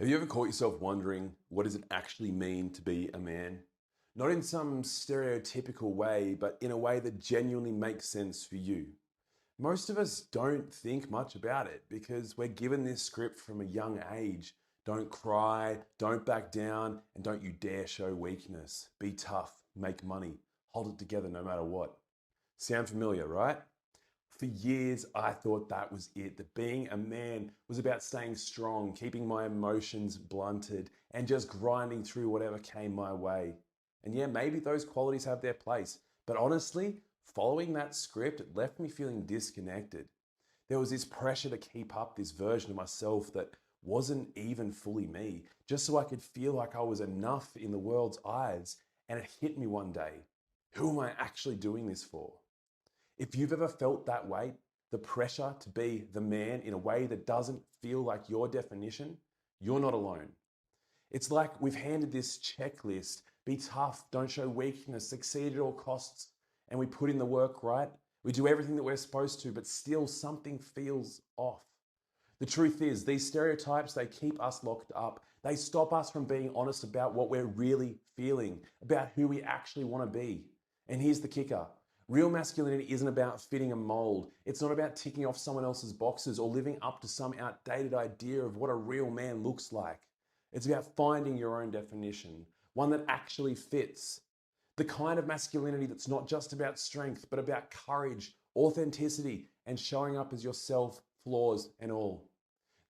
Have you ever caught yourself wondering, what does it actually mean to be a man? Not in some stereotypical way, but in a way that genuinely makes sense for you. Most of us don't think much about it because we're given this script from a young age. Don't cry, don't back down, and don't you dare show weakness. Be tough, make money, hold it together no matter what. Sound familiar, right? For years, I thought that was it, that being a man was about staying strong, keeping my emotions blunted, and just grinding through whatever came my way. And yeah, maybe those qualities have their place, but honestly, following that script left me feeling disconnected. There was this pressure to keep up this version of myself that wasn't even fully me, just so I could feel like I was enough in the world's eyes. And it hit me one day. Who am I actually doing this for? If you've ever felt that way, the pressure to be the man in a way that doesn't feel like your definition, you're not alone. It's like we've handed this checklist: be tough, don't show weakness, succeed at all costs, and we put in the work, right? We do everything that we're supposed to, but still something feels off. The truth is, these stereotypes, they keep us locked up. They stop us from being honest about what we're really feeling, about who we actually want to be. And here's the kicker. Real masculinity isn't about fitting a mold. It's not about ticking off someone else's boxes or living up to some outdated idea of what a real man looks like. It's about finding your own definition, one that actually fits. The kind of masculinity that's not just about strength, but about courage, authenticity, and showing up as yourself, flaws and all.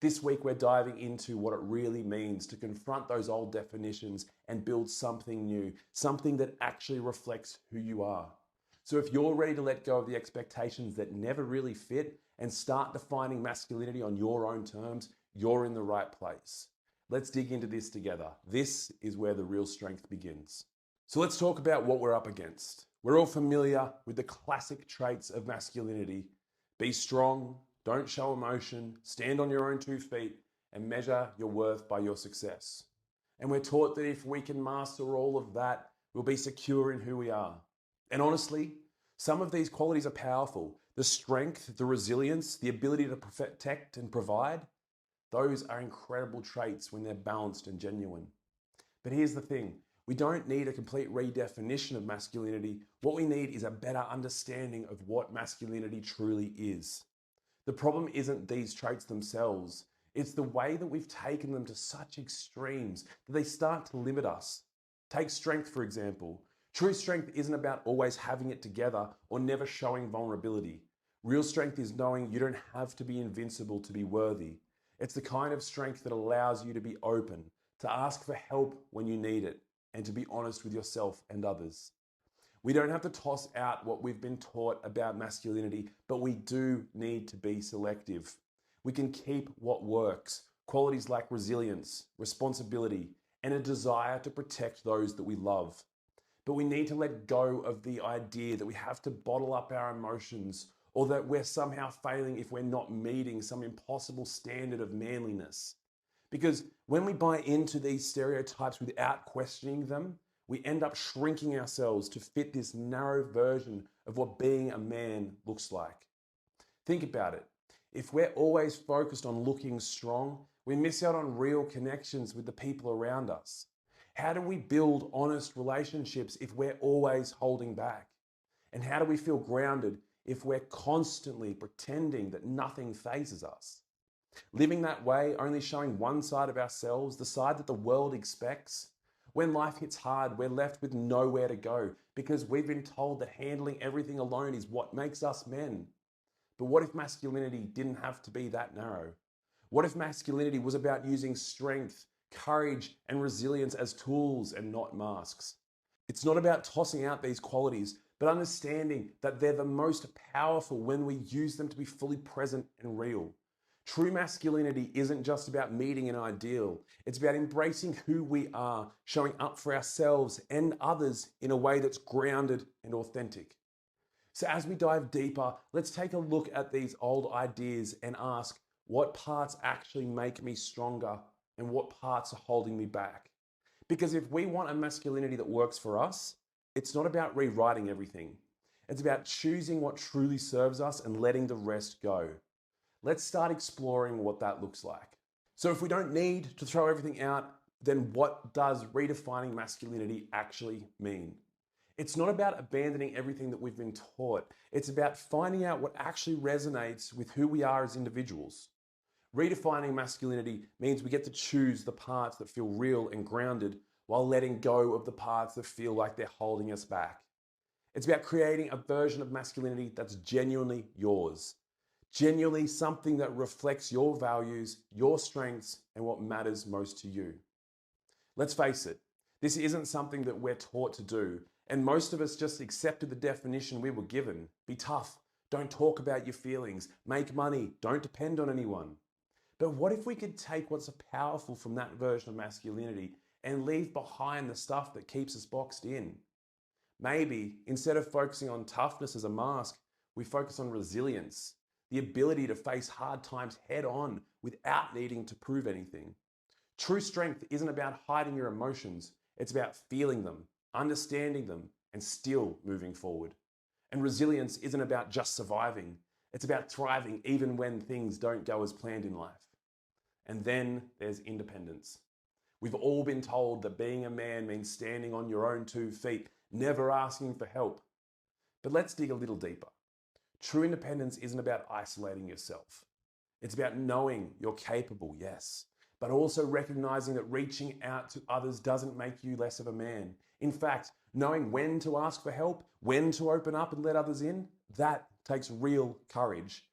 This week, we're diving into what it really means to confront those old definitions and build something new, something that actually reflects who you are. So if you're ready to let go of the expectations that never really fit and start defining masculinity on your own terms, you're in the right place. Let's dig into this together. This is where the real strength begins. So let's talk about what we're up against. We're all familiar with the classic traits of masculinity. Be strong, don't show emotion, stand on your own 2 feet, and measure your worth by your success. And we're taught that if we can master all of that, we'll be secure in who we are. And honestly, some of these qualities are powerful. The strength, the resilience, the ability to protect and provide, those are incredible traits when they're balanced and genuine. But here's the thing. We don't need a complete redefinition of masculinity. What we need is a better understanding of what masculinity truly is. The problem isn't these traits themselves. It's the way that we've taken them to such extremes that they start to limit us. Take strength, for example. True strength isn't about always having it together or never showing vulnerability. Real strength is knowing you don't have to be invincible to be worthy. It's the kind of strength that allows you to be open, to ask for help when you need it, and to be honest with yourself and others. We don't have to toss out what we've been taught about masculinity, but we do need to be selective. We can keep what works, qualities like resilience, responsibility, and a desire to protect those that we love. But we need to let go of the idea that we have to bottle up our emotions or that we're somehow failing if we're not meeting some impossible standard of manliness. Because when we buy into these stereotypes without questioning them, we end up shrinking ourselves to fit this narrow version of what being a man looks like. Think about it. If we're always focused on looking strong, we miss out on real connections with the people around us. How do we build honest relationships if we're always holding back? And how do we feel grounded if we're constantly pretending that nothing phases us? Living that way, only showing one side of ourselves, the side that the world expects. When life hits hard, we're left with nowhere to go because we've been told that handling everything alone is what makes us men. But what if masculinity didn't have to be that narrow? What if masculinity was about using strength, courage, and resilience as tools and not masks? It's not about tossing out these qualities, but understanding that they're the most powerful when we use them to be fully present and real. True masculinity isn't just about meeting an ideal. It's about embracing who we are, showing up for ourselves and others in a way that's grounded and authentic. So as we dive deeper, let's take a look at these old ideas and ask, what parts actually make me stronger and what parts are holding me back? Because if we want a masculinity that works for us, it's not about rewriting everything. It's about choosing what truly serves us and letting the rest go. Let's start exploring what that looks like. So if we don't need to throw everything out, then what does redefining masculinity actually mean? It's not about abandoning everything that we've been taught. It's about finding out what actually resonates with who we are as individuals. Redefining masculinity means we get to choose the parts that feel real and grounded while letting go of the parts that feel like they're holding us back. It's about creating a version of masculinity that's genuinely yours, genuinely something that reflects your values, your strengths, and what matters most to you. Let's face it, this isn't something that we're taught to do, and most of us just accepted the definition we were given. Be tough, don't talk about your feelings, make money, don't depend on anyone. But what if we could take what's powerful from that version of masculinity and leave behind the stuff that keeps us boxed in? Maybe instead of focusing on toughness as a mask, we focus on resilience, the ability to face hard times head on without needing to prove anything. True strength isn't about hiding your emotions, it's about feeling them, understanding them, and still moving forward. And resilience isn't about just surviving, it's about thriving even when things don't go as planned in life. And then there's independence. We've all been told that being a man means standing on your own 2 feet, never asking for help. But let's dig a little deeper. True independence isn't about isolating yourself. It's about knowing you're capable, yes, but also recognizing that reaching out to others doesn't make you less of a man. In fact, knowing when to ask for help, when to open up and let others in, that takes real courage.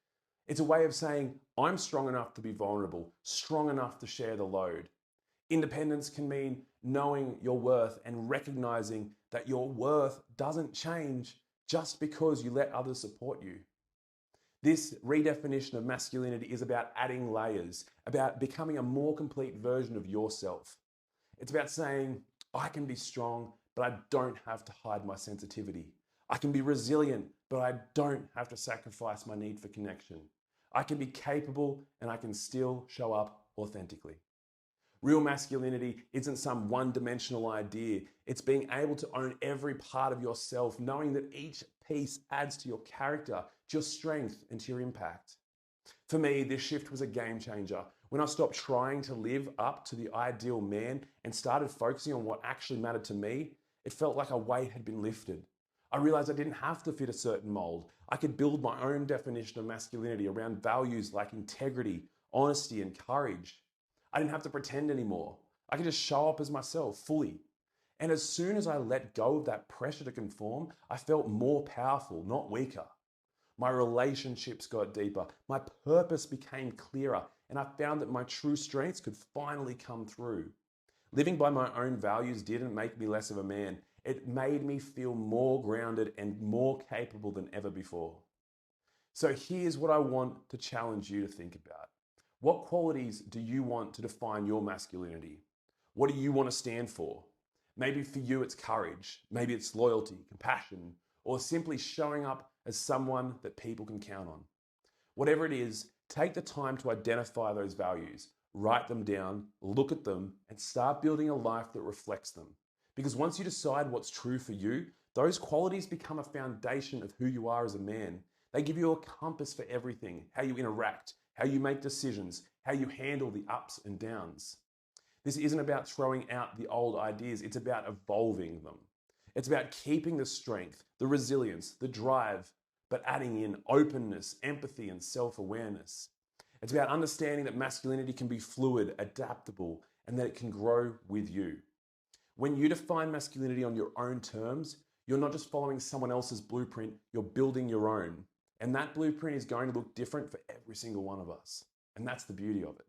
It's a way of saying, I'm strong enough to be vulnerable, strong enough to share the load. Independence can mean knowing your worth and recognizing that your worth doesn't change just because you let others support you. This redefinition of masculinity is about adding layers, about becoming a more complete version of yourself. It's about saying, I can be strong, but I don't have to hide my sensitivity. I can be resilient, but I don't have to sacrifice my need for connection. I can be capable and I can still show up authentically. Real masculinity isn't some one-dimensional idea. It's being able to own every part of yourself, knowing that each piece adds to your character, to your strength, and to your impact. For me, this shift was a game changer. When I stopped trying to live up to the ideal man and started focusing on what actually mattered to me, it felt like a weight had been lifted. I realized I didn't have to fit a certain mold. I could build my own definition of masculinity around values like integrity, honesty, and courage. I didn't have to pretend anymore. I could just show up as myself fully. And as soon as I let go of that pressure to conform, I felt more powerful, not weaker. My relationships got deeper, my purpose became clearer, and I found that my true strengths could finally come through. Living by my own values didn't make me less of a man. It made me feel more grounded and more capable than ever before. So here's what I want to challenge you to think about. What qualities do you want to define your masculinity? What do you want to stand for? Maybe for you it's courage, maybe it's loyalty, compassion, or simply showing up as someone that people can count on. Whatever it is, take the time to identify those values, write them down, look at them, and start building a life that reflects them. Because once you decide what's true for you, those qualities become a foundation of who you are as a man. They give you a compass for everything, how you interact, how you make decisions, how you handle the ups and downs. This isn't about throwing out the old ideas, it's about evolving them. It's about keeping the strength, the resilience, the drive, but adding in openness, empathy, and self-awareness. It's about understanding that masculinity can be fluid, adaptable, and that it can grow with you. When you define masculinity on your own terms, you're not just following someone else's blueprint, you're building your own. And that blueprint is going to look different for every single one of us. And that's the beauty of it.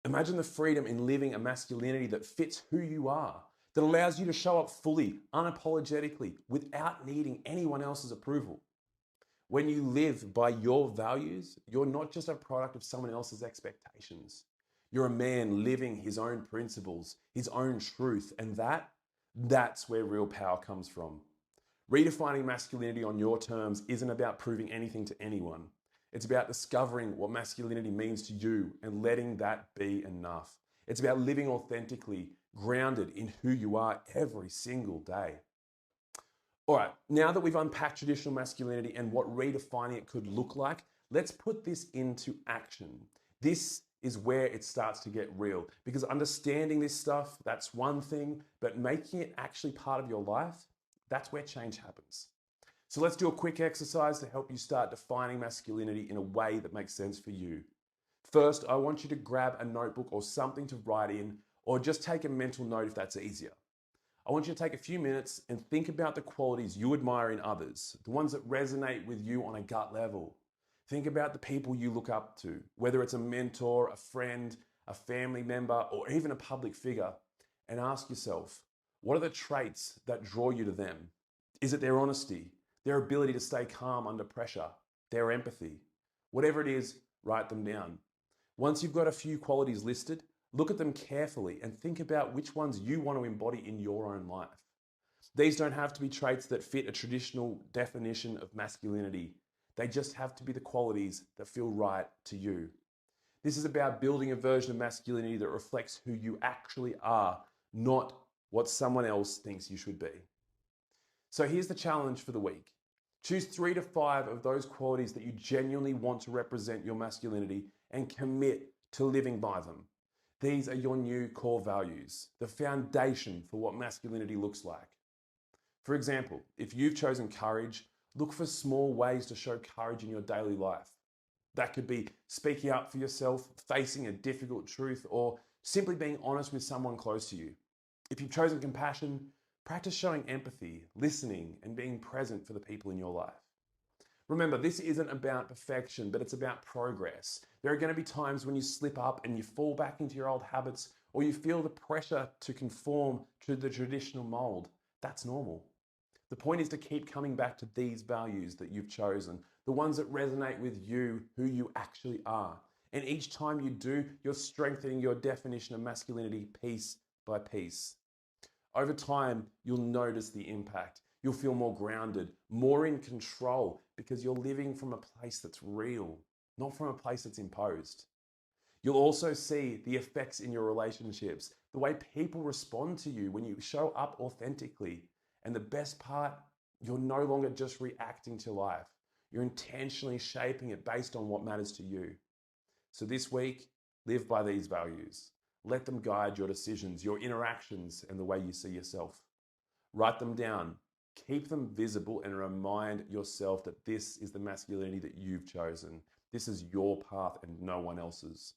Imagine the freedom in living a masculinity that fits who you are, that allows you to show up fully, unapologetically, without needing anyone else's approval. When you live by your values, you're not just a product of someone else's expectations. You're a man living his own principles, his own truth, and that's where real power comes from. Redefining masculinity on your terms isn't about proving anything to anyone. It's about discovering what masculinity means to you and letting that be enough. It's about living authentically, grounded in who you are every single day. All right, now that we've unpacked traditional masculinity and what redefining it could look like, let's put this into action. This is where it starts to get real. Because understanding this stuff, that's one thing, but making it actually part of your life, that's where change happens. So let's do a quick exercise to help you start defining masculinity in a way that makes sense for you. First, I want you to grab a notebook or something to write in, or just take a mental note if that's easier. I want you to take a few minutes and think about the qualities you admire in others, the ones that resonate with you on a gut level. Think about the people you look up to, whether it's a mentor, a friend, a family member, or even a public figure, and ask yourself, what are the traits that draw you to them? Is it their honesty, their ability to stay calm under pressure, their empathy? Whatever it is, write them down. Once you've got a few qualities listed, look at them carefully and think about which ones you want to embody in your own life. These don't have to be traits that fit a traditional definition of masculinity. They just have to be the qualities that feel right to you. This is about building a version of masculinity that reflects who you actually are, not what someone else thinks you should be. So here's the challenge for the week. Choose 3 to 5 of those qualities that you genuinely want to represent your masculinity and commit to living by them. These are your new core values, the foundation for what masculinity looks like. For example, if you've chosen courage, look for small ways to show courage in your daily life. That could be speaking up for yourself, facing a difficult truth, or simply being honest with someone close to you. If you've chosen compassion, practice showing empathy, listening, and being present for the people in your life. Remember, this isn't about perfection, but it's about progress. There are going to be times when you slip up and you fall back into your old habits, or you feel the pressure to conform to the traditional mold. That's normal. The point is to keep coming back to these values that you've chosen, the ones that resonate with you, who you actually are. And each time you do, you're strengthening your definition of masculinity piece by piece. Over time, you'll notice the impact. You'll feel more grounded, more in control, because you're living from a place that's real, not from a place that's imposed. You'll also see the effects in your relationships, the way people respond to you when you show up authentically. And the best part, you're no longer just reacting to life. You're intentionally shaping it based on what matters to you. So this week, live by these values. Let them guide your decisions, your interactions, and the way you see yourself. Write them down, keep them visible, and remind yourself that this is the masculinity that you've chosen. This is your path and no one else's.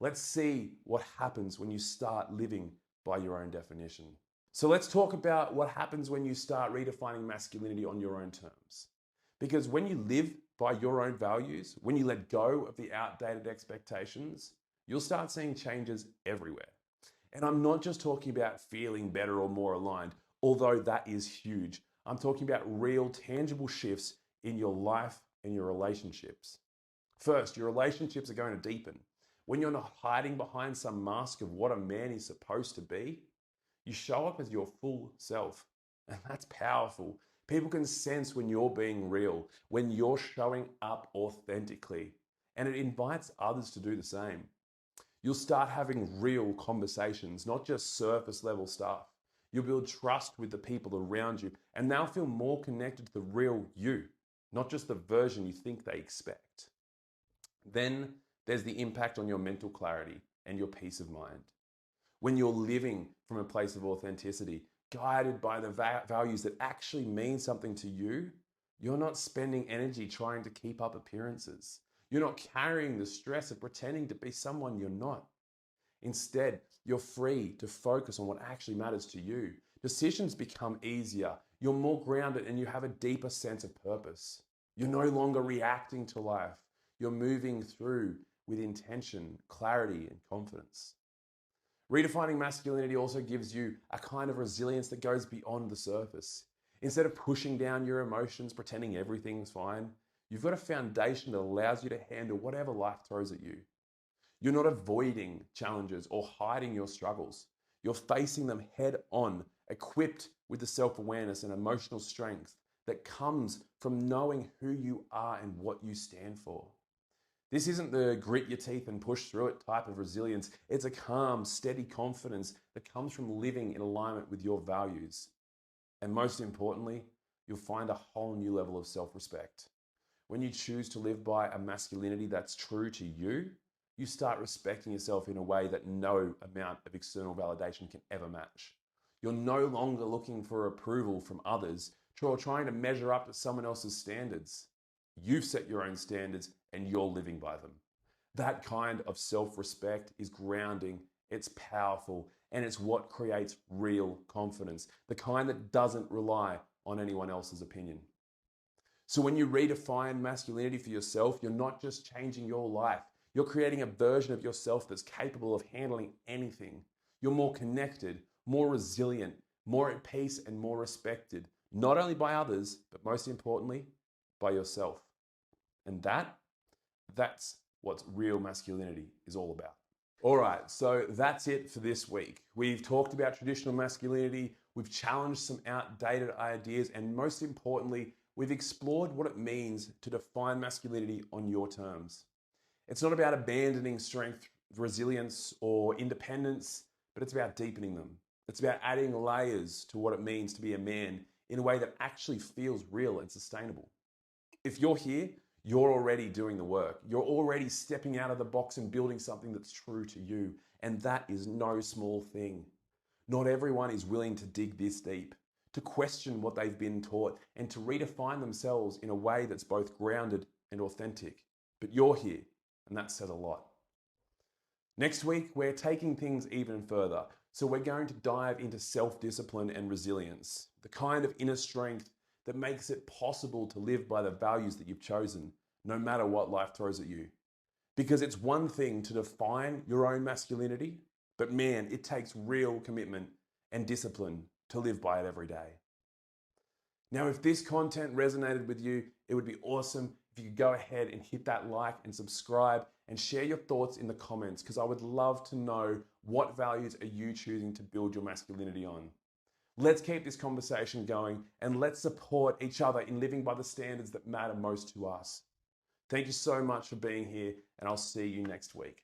Let's see what happens when you start living by your own definition. So let's talk about what happens when you start redefining masculinity on your own terms. Because when you live by your own values, when you let go of the outdated expectations, you'll start seeing changes everywhere. And I'm not just talking about feeling better or more aligned, although that is huge. I'm talking about real, tangible shifts in your life and your relationships. First, your relationships are going to deepen. When you're not hiding behind some mask of what a man is supposed to be, you show up as your full self. And that's powerful. People can sense when you're being real, when you're showing up authentically. And it invites others to do the same. You'll start having real conversations, not just surface level stuff. You'll build trust with the people around you, and they'll feel more connected to the real you, not just the version you think they expect. Then there's the impact on your mental clarity and your peace of mind. When you're living from a place of authenticity, guided by the values that actually mean something to you, you're not spending energy trying to keep up appearances. You're not carrying the stress of pretending to be someone you're not. Instead, you're free to focus on what actually matters to you. Decisions become easier. You're more grounded and you have a deeper sense of purpose. You're no longer reacting to life. You're moving through with intention, clarity, and confidence. Redefining masculinity also gives you a kind of resilience that goes beyond the surface. Instead of pushing down your emotions, pretending everything's fine, you've got a foundation that allows you to handle whatever life throws at you. You're not avoiding challenges or hiding your struggles. You're facing them head on, equipped with the self-awareness and emotional strength that comes from knowing who you are and what you stand for. This isn't the grit your teeth and push through it type of resilience. It's a calm, steady confidence that comes from living in alignment with your values. And most importantly, you'll find a whole new level of self-respect. When you choose to live by a masculinity that's true to you, you start respecting yourself in a way that no amount of external validation can ever match. You're no longer looking for approval from others or trying to measure up to someone else's standards. You've set your own standards and you're living by them. That kind of self-respect is grounding, it's powerful, and it's what creates real confidence, the kind that doesn't rely on anyone else's opinion. So when you redefine masculinity for yourself, you're not just changing your life, you're creating a version of yourself that's capable of handling anything. You're more connected, more resilient, more at peace, and more respected, not only by others, but most importantly, by yourself. And that's what real masculinity is all about. All right, so that's it for this week. We've talked about traditional masculinity, we've challenged some outdated ideas, and most importantly, we've explored what it means to define masculinity on your terms. It's not about abandoning strength, resilience, or independence, but it's about deepening them. It's about adding layers to what it means to be a man in a way that actually feels real and sustainable. If you're here, you're already doing the work. You're already stepping out of the box and building something that's true to you. And that is no small thing. Not everyone is willing to dig this deep, to question what they've been taught, and to redefine themselves in a way that's both grounded and authentic. But you're here, and that says a lot. Next week, we're taking things even further. So we're going to dive into self-discipline and resilience, the kind of inner strength that makes it possible to live by the values that you've chosen, no matter what life throws at you. Because it's one thing to define your own masculinity, but man, it takes real commitment and discipline to live by it every day. Now, if this content resonated with you, it would be awesome if you could go ahead and hit that like and subscribe and share your thoughts in the comments, because I would love to know what values are you choosing to build your masculinity on. Let's keep this conversation going and let's support each other in living by the standards that matter most to us. Thank you so much for being here, and I'll see you next week.